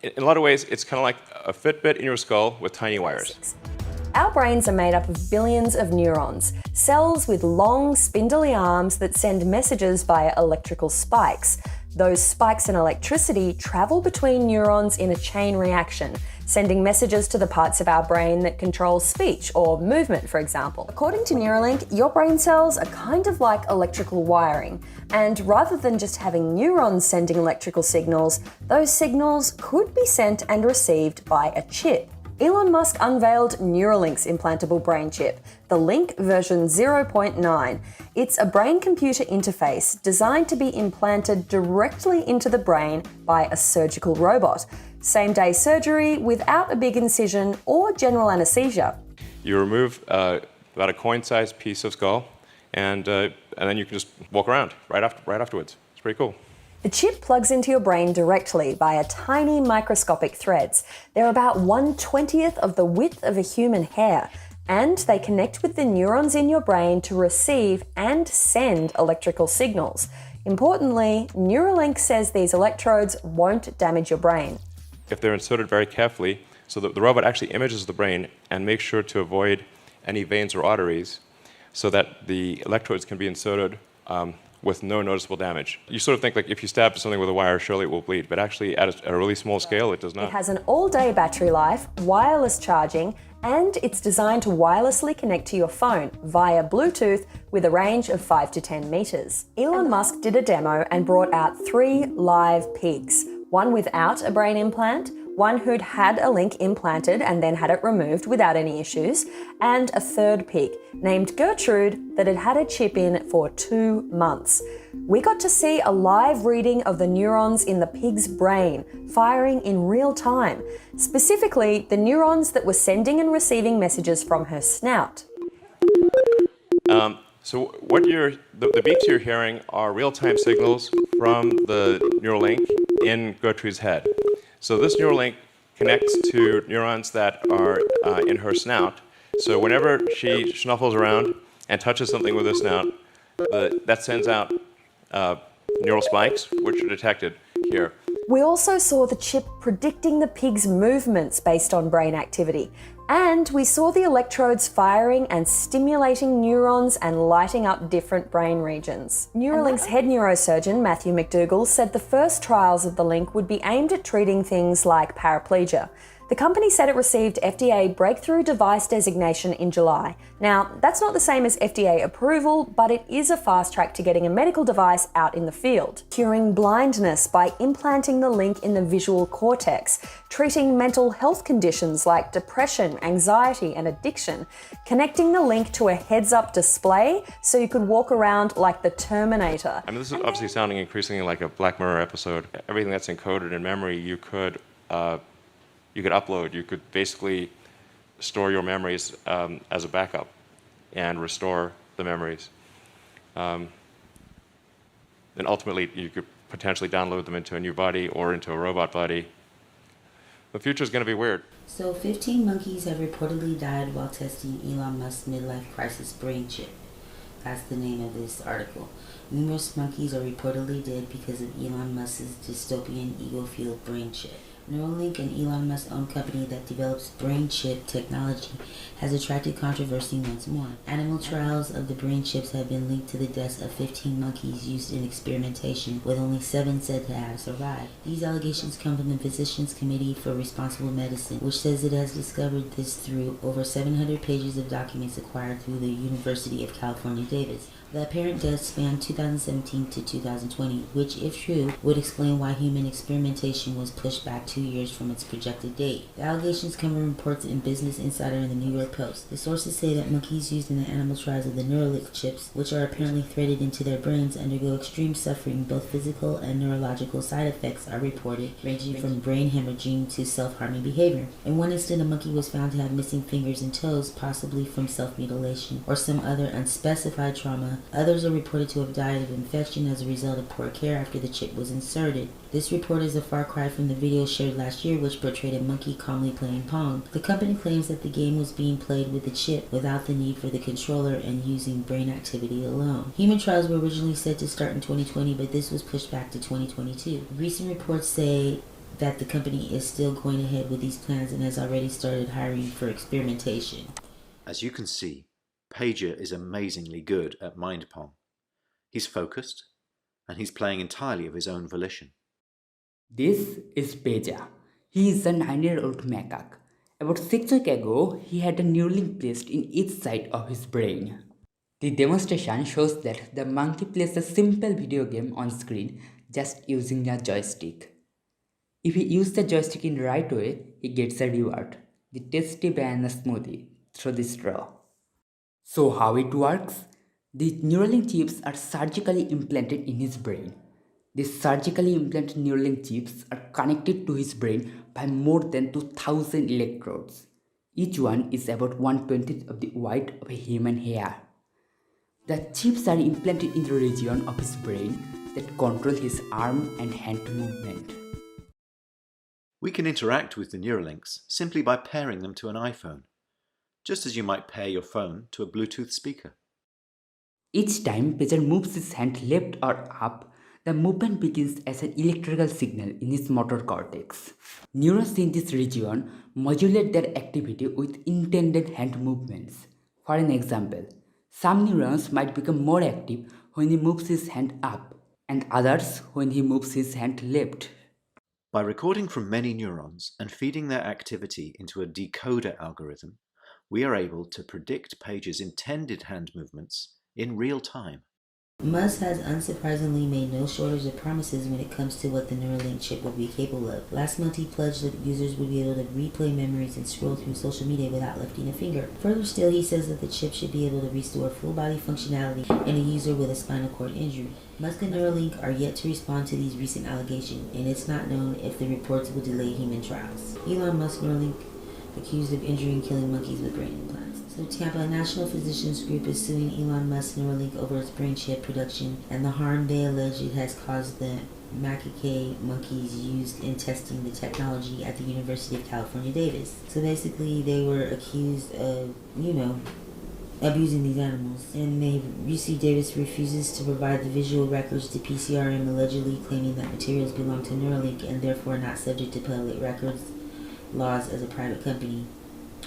In a lot of ways, it's kind of like a Fitbit in your skull with tiny wires. Our brains are made up of billions of neurons, cells with long, spindly arms that send messages via electrical spikes. Those spikes in electricity travel between neurons in a chain reaction, sending messages to the parts of our brain that control speech or movement, for example. According to Neurolink, your brain cells are kind of like electrical wiring, and rather than just having neurons sending electrical signals, those signals could be sent and received by a chip. Elon Musk unveiled Neuralink's implantable brain chip, the Link version 0.9. It's a brain-computer interface designed to be implanted directly into the brain by a surgical robot. Same-day surgery without a big incision or general anesthesia. You remove about a coin-sized piece of skull, and then you can just walk around right afterwards. It's pretty cool. The chip plugs into your brain directly via tiny microscopic threads. They're about 1/20th of the width of a human hair, and they connect with the neurons in your brain to receive and send electrical signals. Importantly, Neuralink says these electrodes won't damage your brain. If they're inserted very carefully, so that the robot actually images the brain and makes sure to avoid any veins or arteries so that the electrodes can be inserted with no noticeable damage. You sort of think like if you stab something with a wire, surely it will bleed, but actually at a really small scale, it does not. It has an all-day battery life, wireless charging, and it's designed to wirelessly connect to your phone via Bluetooth with a range of 5 to 10 meters. Elon Musk did a demo and brought out 3 live pigs, one without a brain implant, one who'd had a link implanted and then had it removed without any issues, and a third pig named Gertrude that had had a chip in for 2 months. We got to see a live reading of the neurons in the pig's brain, firing in real time, specifically the neurons that were sending and receiving messages from her snout. So what the beeps you're hearing are real-time signals from the Neuralink in Gertrude's head. So this Neuralink connects to neurons that are in her snout. So whenever she snuffles around and touches something with her snout, that sends out neural spikes, which are detected here. We also saw the chip predicting the pig's movements based on brain activity. And we saw the electrodes firing and stimulating neurons and lighting up different brain regions. Neuralink's head neurosurgeon, Matthew McDougall, said the first trials of the link would be aimed at treating things like paraplegia. The company said it received FDA breakthrough device designation in July. Now, that's not the same as FDA approval, but it is a fast track to getting a medical device out in the field. Curing blindness by implanting the link in the visual cortex, treating mental health conditions like depression, anxiety, and addiction, connecting the link to a heads-up display so you could walk around like the Terminator. I mean, this is obviously sounding increasingly like a Black Mirror episode. Everything that's encoded in memory, you could upload. You could basically store your memories as a backup and restore the memories. And ultimately, you could potentially download them into a new body or into a robot body. The future is going to be weird. So 15 monkeys have reportedly died while testing Elon Musk's midlife crisis brain chip. That's the name of this article. Numerous monkeys are reportedly dead because of Elon Musk's dystopian ego-fueled brain chip. Neuralink, an Elon Musk-owned company that develops brain chip technology, has attracted controversy once more. Animal trials of the brain chips have been linked to the deaths of 15 monkeys used in experimentation, with only 7 said to have survived. These allegations come from the Physicians Committee for Responsible Medicine, which says it has discovered this through over 700 pages of documents acquired through the University of California, Davis. The apparent deaths spanned 2017 to 2020, which, if true, would explain why human experimentation was pushed back 2 years from its projected date. The allegations come from reports in Business Insider and the New York Post. The sources say that monkeys used in the animal trials of the Neuralink chips, which are apparently threaded into their brains, undergo extreme suffering. Both physical and neurological side effects are reported, ranging from brain hemorrhaging to self-harming behavior. In one instance, a monkey was found to have missing fingers and toes, possibly from self-mutilation or some other unspecified trauma. Others are reported to have died of infection as a result of poor care after the chip was inserted. This report is a far cry from the video shared last year, which portrayed a monkey calmly playing Pong. The company claims that the game was being played with the chip without the need for the controller and using brain activity alone. Human trials were originally set to start in 2020, but this was pushed back to 2022. Recent reports say that the company is still going ahead with these plans and has already started hiring for experimentation. As you can see, Pager is amazingly good at mind pong. He's focused, and he's playing entirely of his own volition. This is Pager. He is a 9-year-old macaque. About 6 weeks ago, he had a Neurolink placed in each side of his brain. The demonstration shows that the monkey plays a simple video game on screen just using a joystick. If he uses the joystick in the right way, he gets a reward, the tasty banana smoothie, through the straw. So how it works? The Neuralink chips are surgically implanted in his brain. These surgically implanted Neuralink chips are connected to his brain by more than 2,000 electrodes. Each one is about 1/20th of the weight of a human hair. The chips are implanted in the region of his brain that control his arm and hand movement. We can interact with the Neuralinks simply by pairing them to an iPhone, just as you might pair your phone to a Bluetooth speaker. Each time Pager moves his hand left or up, the movement begins as an electrical signal in his motor cortex. Neurons in this region modulate their activity with intended hand movements. For an example, some neurons might become more active when he moves his hand up, and others when he moves his hand left. By recording from many neurons and feeding their activity into a decoder algorithm, we are able to predict Pager's intended hand movements in real time. Musk has unsurprisingly made no shortage of promises when it comes to what the Neuralink chip will be capable of. Last month he pledged that users would be able to replay memories and scroll through social media without lifting a finger. Further still, he says that the chip should be able to restore full body functionality in a user with a spinal cord injury. Musk and Neuralink are yet to respond to these recent allegations, and it's not known if the reports will delay human trials. Elon Musk Neuralink accused of injuring and killing monkeys with brain implants. So Tampa National Physicians Group is suing Elon Musk Neuralink over its brain chip production and the harm they allege it has caused the macaque monkeys used in testing the technology at the University of California, Davis. So basically they were accused of, abusing these animals. And UC Davis refuses to provide the visual records to PCRM, allegedly claiming that materials belong to Neuralink and therefore not subject to public records laws as a private company.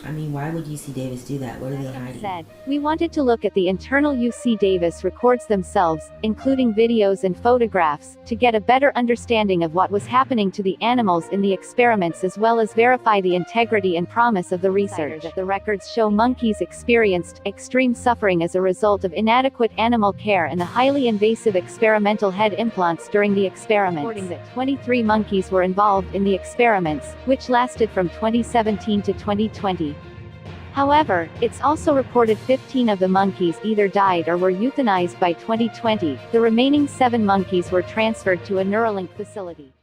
I mean, why would UC Davis do that? What are they hiding? Said, we wanted to look at the internal UC Davis records themselves, including videos and photographs, to get a better understanding of what was happening to the animals in the experiments as well as verify the integrity and promise of the research. The records show monkeys experienced extreme suffering as a result of inadequate animal care and the highly invasive experimental head implants during the experiments. Reporting that 23 monkeys were involved in the experiments, which lasted from 2017 to 2020. However, it's also reported 15 of the monkeys either died or were euthanized by 2020. The remaining 7 monkeys were transferred to a Neuralink facility.